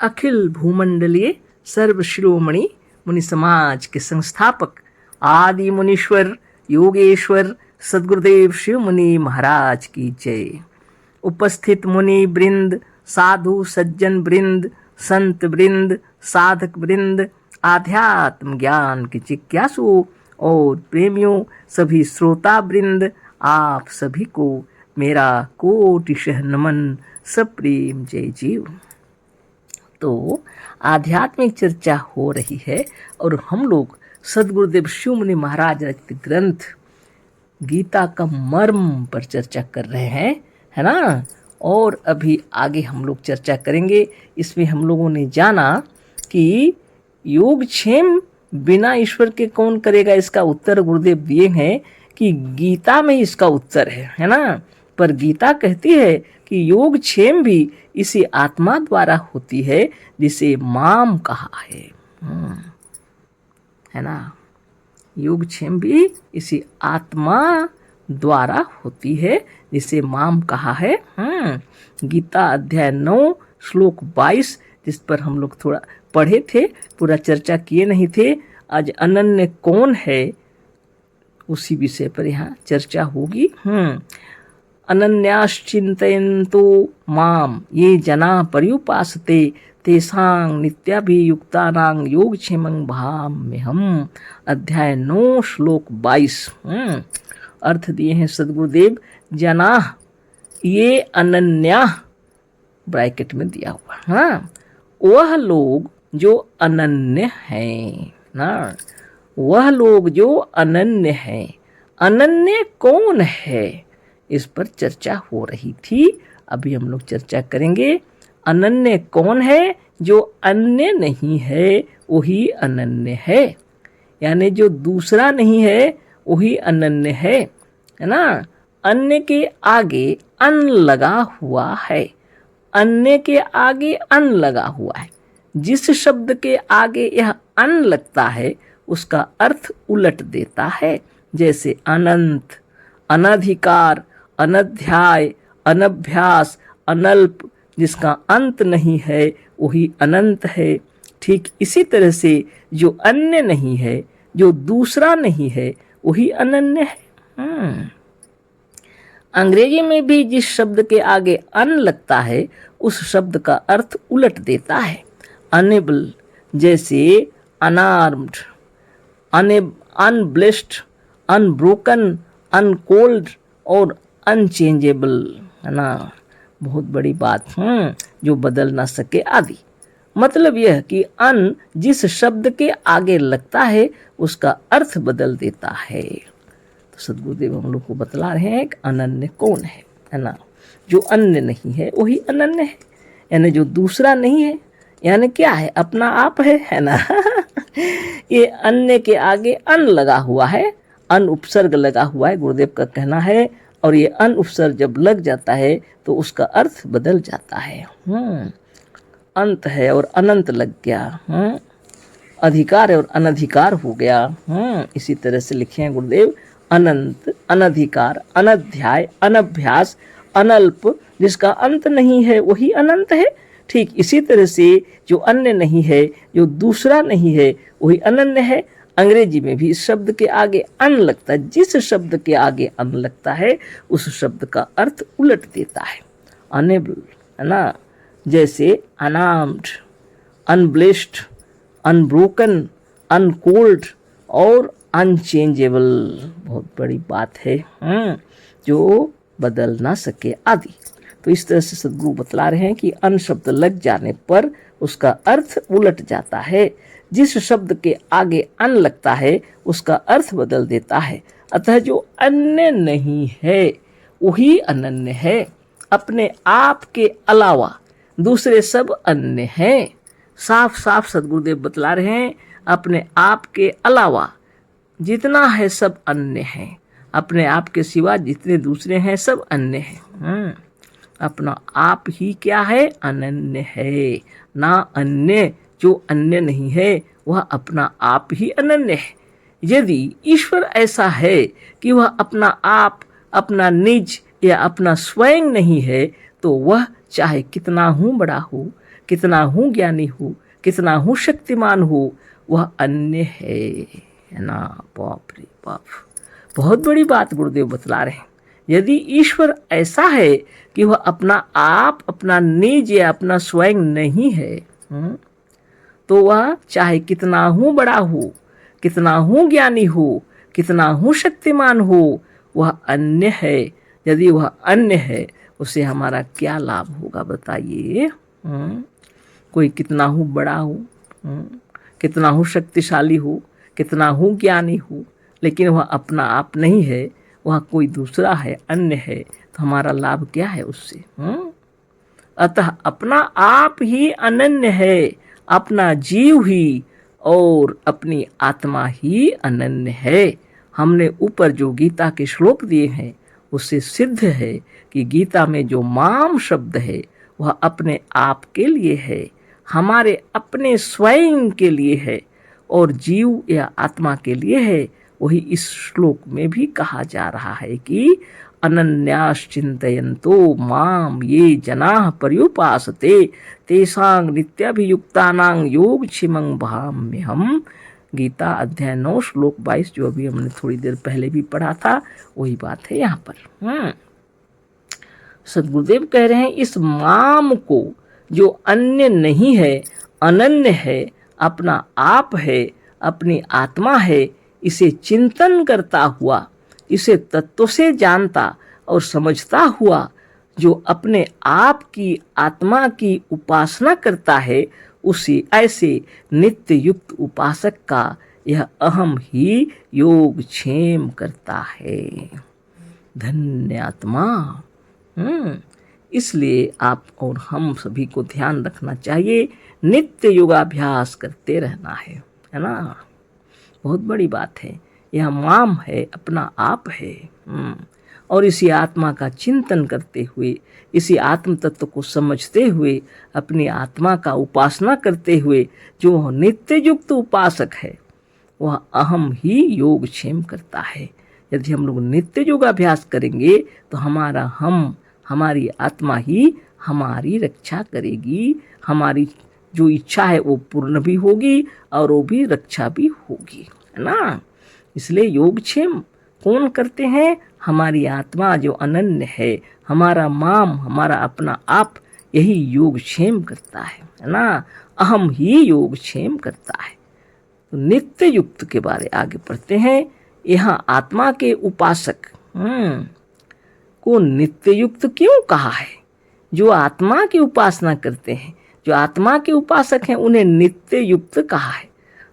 अखिल भूमंडलीय सर्व शिरोमणि मुनि समाज के संस्थापक आदि मुनीश्वर योगेश्वर सद्गुरुदेव शिव मुनि महाराज की जय। उपस्थित मुनि वृंद, साधु सज्जन वृंद, संत वृंद, साधक वृंद, आध्यात्म ज्ञान के जिज्ञासु और प्रेमियों, सभी श्रोता वृंद, आप सभी को मेरा कोटिशः नमन, सप्रेम जय जीव। तो आध्यात्मिक चर्चा हो रही है और हम लोग सद्गुरुदेव शिव मुनि महाराज रचित ग्रंथ गीता का मर्म पर चर्चा कर रहे हैं, है ना। और अभी आगे हम लोग चर्चा करेंगे। इसमें हम लोगों ने जाना कि योगक्षेम बिना ईश्वर के कौन करेगा, इसका उत्तर गुरुदेव दिए हैं कि गीता में इसका उत्तर है ना। पर गीता कहती है कि योगक्षेम भी इसी आत्मा द्वारा होती है जिसे माम कहा है ना। योगक्षेम भी इसी आत्मा द्वारा होती है जिसे माम कहा है। गीता अध्याय 9 श्लोक 22, जिस पर हम लोग थोड़ा पढ़े थे, पूरा चर्चा किए नहीं थे। आज अनन्य कौन है उसी विषय पर यहाँ चर्चा होगी। अनन्याश्चिन्तयन्तो माम ये जना पर्युपासते तेषां नित्याभियुक्तानां योगक्षेमं भाम्यहम्। अध्याय 9 श्लोक 22। अर्थ दिए हैं सद्गुरुदेव। जना ये अनन्या ब्रैकेट में दिया हुआ, वह लोग जो अनन्य हैं ना, वह लोग जो अनन्य हैं। अनन्य कौन है, इस पर चर्चा हो रही थी। अभी हम लोग चर्चा करेंगे। अनन्य कौन है, जो अन्य नहीं है वही अनन्य है, यानी जो दूसरा नहीं है वही अनन्य है ना। अन्य के आगे अन लगा हुआ है, अन्य के आगे अन लगा हुआ है। जिस शब्द के आगे यह अन लगता है उसका अर्थ उलट देता है। जैसे अनंत, अनधिकार, अनध्याय, अनभ्यास, अनल्प, जिसका अंत नहीं है वही अनंत है। ठीक इसी तरह से जो अन्य नहीं है, जो दूसरा नहीं है, वही अनन्य है। अंग्रेजी में भी जिस शब्द के आगे अन लगता है उस शब्द का अर्थ उलट देता है। अनेबल, जैसे अनआर्म्ड, अनब्लेस्ड, अनब्रोकन, अनकोल्ड और अनचेंजेबल, है ना। बहुत बड़ी बात, जो बदल ना सके आदि। मतलब यह कि अन जिस शब्द के आगे लगता है उसका अर्थ बदल देता है। तो सद्गुरुदेव हम लोग को बतला रहे हैं कि अनन्य कौन है ना। जो अन्य नहीं है वही अनन्य है, यानी जो दूसरा नहीं है, यानी क्या है, अपना आप है ना। ये अन्य के आगे अन लगा हुआ है, अन उपसर्ग लगा हुआ है, गुरुदेव का कहना है। और ये अन उपसर्ग जब लग जाता है तो उसका अर्थ बदल जाता है। अंत है और अनंत लग गया, अधिकार है और अनधिकार हो गया। इसी तरह से लिखे हैं गुरुदेव, अनंत, अनधिकार, अनध्याय, अनभ्यास, अनल्प, जिसका अंत नहीं है वही अनंत है। ठीक इसी तरह से जो अन्य नहीं है, जो दूसरा नहीं है, वही अनन्य है। अंग्रेजी में भी इस शब्द के आगे अन लगता है, जिस शब्द के आगे अन लगता है उस शब्द का अर्थ उलट देता है। अनेबल, है ना। जैसे अनार्म्ड, अनब्लेस्ड, अनब्रोकन, अनकोल्ड और अनचेंजेबल। बहुत बड़ी बात है, जो बदल ना सके आदि। तो इस तरह से सद्गुरु बतला रहे हैं कि अन शब्द लग जाने पर उसका अर्थ उलट जाता है। जिस शब्द के आगे अन लगता है उसका अर्थ बदल देता है। अतः जो अन्य नहीं है वही अनन्य है। अपने आप के अलावा दूसरे सब अन्य हैं। साफ साफ सद्गुरुदेव बतला रहे हैं, अपने आप के अलावा जितना है सब अन्य है। अपने आप के सिवा जितने दूसरे हैं सब अन्य हैं। अपना आप ही क्या है, अनन्य है ना। अन्य जो अन्य नहीं है वह अपना आप ही अनन्य है। यदि ईश्वर ऐसा है कि वह अपना आप, अपना निज या अपना स्वयं नहीं है, तो वह चाहे कितना बड़ा हो, कितना हूँ ज्ञानी हूँ, कितना हूँ शक्तिमान हूँ, वह अन्य है ना। बाप रे बाप, बहुत बड़ी बात गुरुदेव बतला रहे हैं। यदि ईश्वर ऐसा है कि वह अपना आप, अपना निज या अपना स्वयं नहीं है, तो वह चाहे कितना हूँ बड़ा हो, कितना हूँ ज्ञानी हो, कितना हूँ शक्तिमान हो, वह अन्य है। यदि वह अन्य है, उसे हमारा क्या लाभ होगा बताइए। कोई कितना हूँ बड़ा हो, कितना हूँ शक्तिशाली हो, कितना हूँ ज्ञानी हो, लेकिन वह अपना आप नहीं है, वह कोई दूसरा है, अन्य है, तो हमारा लाभ क्या है उससे। अतः अपना आप ही अनन्य है, अपना जीव ही और अपनी आत्मा ही अनन्य है। हमने ऊपर जो गीता के श्लोक दिए हैं उससे सिद्ध है कि गीता में जो माम शब्द है वह अपने आप के लिए है, हमारे अपने स्वयं के लिए है और जीव या आत्मा के लिए है। वही इस श्लोक में भी कहा जा रहा है कि अनन्याश्चिन्तयन्तो माम ये जनाः पर्युपासते तेषां नित्याभियुक्तानां योगक्षेमं भजाम्यहम्। गीता अध्याय 9 श्लोक 22, जो अभी हमने थोड़ी देर पहले भी पढ़ा था, वही बात है यहाँ पर। सदगुरुदेव कह रहे हैं इस माम को, जो अन्य नहीं है, अनन्य है, अपना आप है, अपनी आत्मा है, इसे चिंतन करता हुआ, इसे तत्व से जानता और समझता हुआ जो अपने आप की आत्मा की उपासना करता है, उसी ऐसे नित्य युक्त उपासक का यह अहम ही योगक्षेम करता है। धन्य आत्मा। इसलिए आप और हम सभी को ध्यान रखना चाहिए, नित्य योगाभ्यास करते रहना है ना। बहुत बड़ी बात है। यह माम है, अपना आप है, और इसी आत्मा का चिंतन करते हुए, इसी आत्म तत्व को समझते हुए, अपनी आत्मा का उपासना करते हुए जो नित्य युक्त उपासक है वह अहम ही योगक्षेम करता है। यदि हम लोग नित्य योगाभ्यास करेंगे तो हमारी आत्मा ही हमारी रक्षा करेगी, हमारी जो इच्छा है वो पूर्ण भी होगी और वो भी रक्षा भी होगी, है ना। इसलिए योगक्षेम कौन करते हैं? हमारी आत्मा जो अनन्य है, हमारा माम, हमारा अपना आप, यही योगक्षेम करता है ना। अहम ही योगक्षेम करता है। तो नित्य युक्त के बारे आगे पढ़ते हैं। यहाँ आत्मा के उपासक को नित्य युक्त क्यों कहा है? जो आत्मा की उपासना करते हैं, जो आत्मा के उपासक हैं, उन्हें नित्य युक्त कहा है।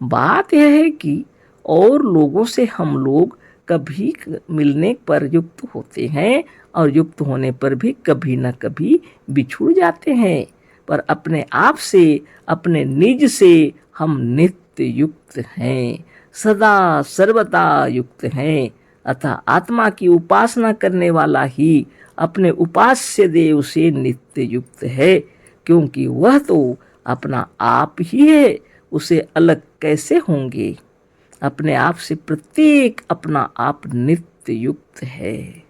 बात यह है कि और लोगों से हम लोग कभी मिलने पर युक्त होते हैं और युक्त होने पर भी कभी न कभी बिछुड़ जाते हैं, पर अपने आप से, अपने निज से हम नित्य युक्त हैं, सदा सर्वदा युक्त हैं। अतः आत्मा की उपासना करने वाला ही अपने उपास्य देव से नित्य युक्त है, क्योंकि वह तो अपना आप ही है, उसे अलग कैसे होंगे। अपने आप से प्रत्येक अपना आप नित्य युक्त है।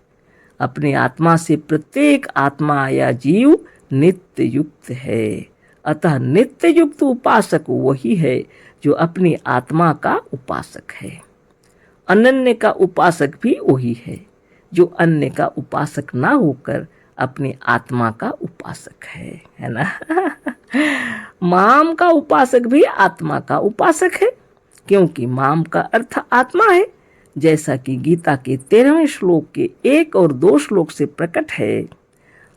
अपनी आत्मा से प्रत्येक आत्मा या जीव नित्य युक्त है। अतः नित्य युक्त उपासक वही है जो अपनी आत्मा का उपासक है। अनन्य का उपासक भी वही है जो अन्य का उपासक ना होकर अपनी आत्मा का उपासक है ना। माम का उपासक भी आत्मा का उपासक है, क्योंकि माम का अर्थ आत्मा है, जैसा कि गीता के 13वें श्लोक के 1 और 2 श्लोक से प्रकट है।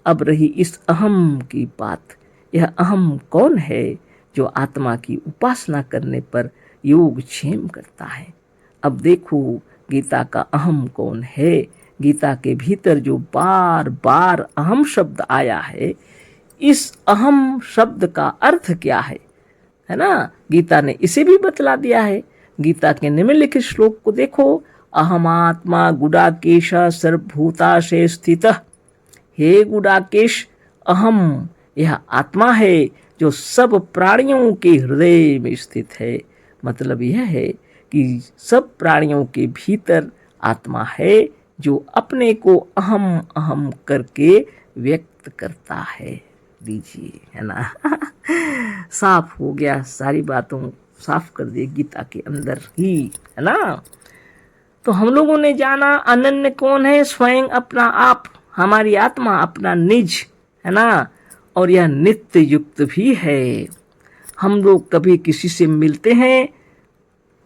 अब रही इस अहम की बात। यह अहम कौन है? जो आत्मा की उपासना करने पर योगक्षेम करता है। अब देखो गीता का अहम कौन है। गीता के भीतर जो बार बार अहम शब्द आया है, इस अहम शब्द का अर्थ क्या है ना। गीता ने इसे भी बतला दिया है। गीता के निम्नलिखित श्लोक को देखो। अहमात्मा गुडाकेश सर्वभूताशे स्थितः। हे गुडाकेश, अहम यह आत्मा है जो सब प्राणियों के हृदय में स्थित है। मतलब यह है कि सब प्राणियों के भीतर आत्मा है जो अपने को अहम अहम करके व्यक्त करता है। दीजिए, है ना। साफ हो गया, सारी बातों साफ कर दिए गीता के अंदर ही, है ना। तो हम लोगों ने जाना अनन्य कौन है, स्वयं अपना आप, हमारी आत्मा अपना निज, है ना। और यह नित्य युक्त भी है। हम लोग कभी किसी से मिलते हैं,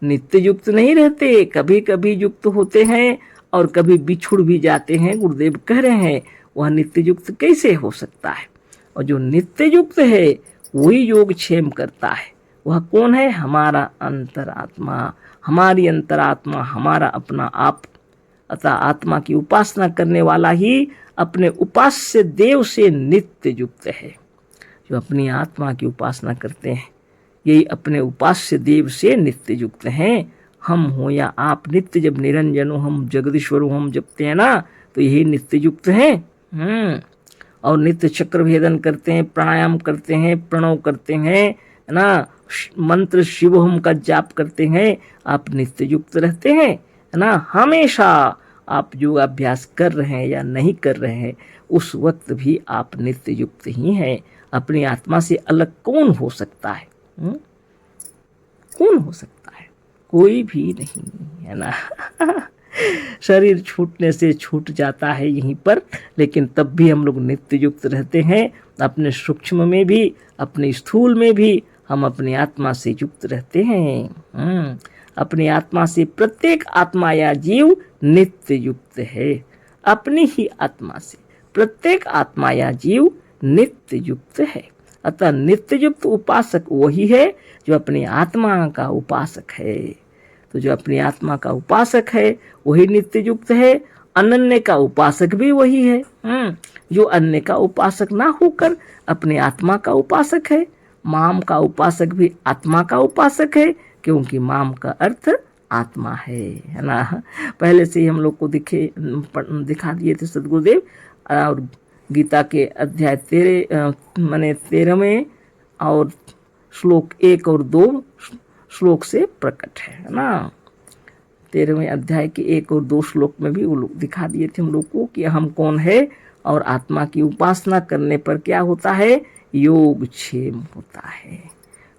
नित्य युक्त नहीं रहते, कभी कभी युक्त होते हैं और कभी बिछुड़ भी जाते हैं। गुरुदेव कह रहे हैं वह नित्य युक्त कैसे हो सकता है। और जो नित्य युक्त है वही योगक्षेम करता है। वह कौन है, हमारा अंतरात्मा, हमारी अंतरात्मा, हमारा अपना आप। अतः आत्मा की उपासना करने वाला ही अपने उपास्य देव से नित्य युक्त है। जो अपनी आत्मा की उपासना करते हैं यही अपने उपास्य देव से नित्य युक्त हैं। हम हो या आप नित्य जब निरंजन हो, हम जगदीश्वर हो, हम जपते हैं ना, तो यही नित्य युक्त हैं। और नित्य चक्र भेदन करते हैं, प्राणायाम करते हैं, प्रणव करते हैं, है ना, मंत्र शिवोहम का जाप करते हैं, आप नित्य युक्त रहते हैं, है ना। हमेशा आप योगाभ्यास कर रहे हैं या नहीं कर रहे हैं, उस वक्त भी आप नित्य युक्त ही हैं। अपनी आत्मा से अलग कौन हो सकता है? कौन हो सकता है? कोई भी नहीं, है ना। शरीर छूटने से छूट जाता है यहीं पर, लेकिन तब भी हम लोग नित्य युक्त रहते हैं। अपने सूक्ष्म में भी, अपने स्थूल में भी हम अपनी आत्मा से युक्त रहते हैं। अपनी आत्मा से प्रत्येक आत्मा या जीव नित्य युक्त है। अपनी ही आत्मा से प्रत्येक आत्मा या जीव नित्य युक्त है। अतः नित्य युक्त उपासक वही है जो अपनी आत्मा का उपासक है। तो जो अपनी आत्मा का उपासक है वही नित्य युक्त है। अनन्य का उपासक भी वही है। जो अन्य का उपासक ना होकर अपने आत्मा का उपासक है। माम का उपासक भी आत्मा का उपासक है, क्योंकि माम का अर्थ आत्मा है ना। पहले से ही हम लोग को दिखा दिए थे सदगुरुदेव। और गीता के अध्याय 13वें और श्लोक 1 और 2 श्लोक से प्रकट है ना। 13वें अध्याय के 1 और 2 श्लोक में भी वो लोग दिखा दिए थे हम लोग को कि हम कौन है, और आत्मा की उपासना करने पर क्या होता है, योगक्षेम होता है।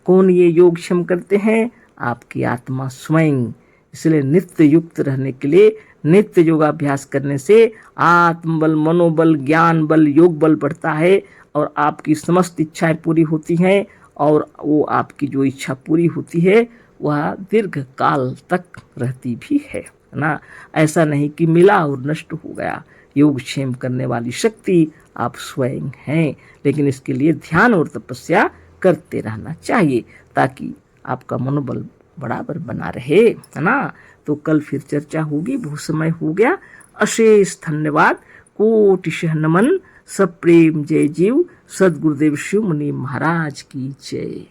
कौन ये योगक्षेम करते हैं? आपकी आत्मा स्वयं। इसलिए नित्य युक्त रहने के लिए नित्य योगाभ्यास करने से आत्मबल, मनोबल, ज्ञान बल, योग बल बढ़ता है और आपकी समस्त इच्छाएं पूरी होती हैं। और वो आपकी जो इच्छा पूरी होती है वह दीर्घ काल तक रहती भी है ना। ऐसा नहीं कि मिला और नष्ट हो गया। योगक्षेम करने वाली शक्ति आप स्वयं हैं, लेकिन इसके लिए ध्यान और तपस्या करते रहना चाहिए ताकि आपका मनोबल बराबर बना रहे, है ना। तो कल फिर चर्चा होगी। बहुत समय हो गया। अशेष धन्यवाद, कोटिशः नमन। सब प्रेम जय जीव। सदगुरुदेव शिव मुनि महाराज की जय।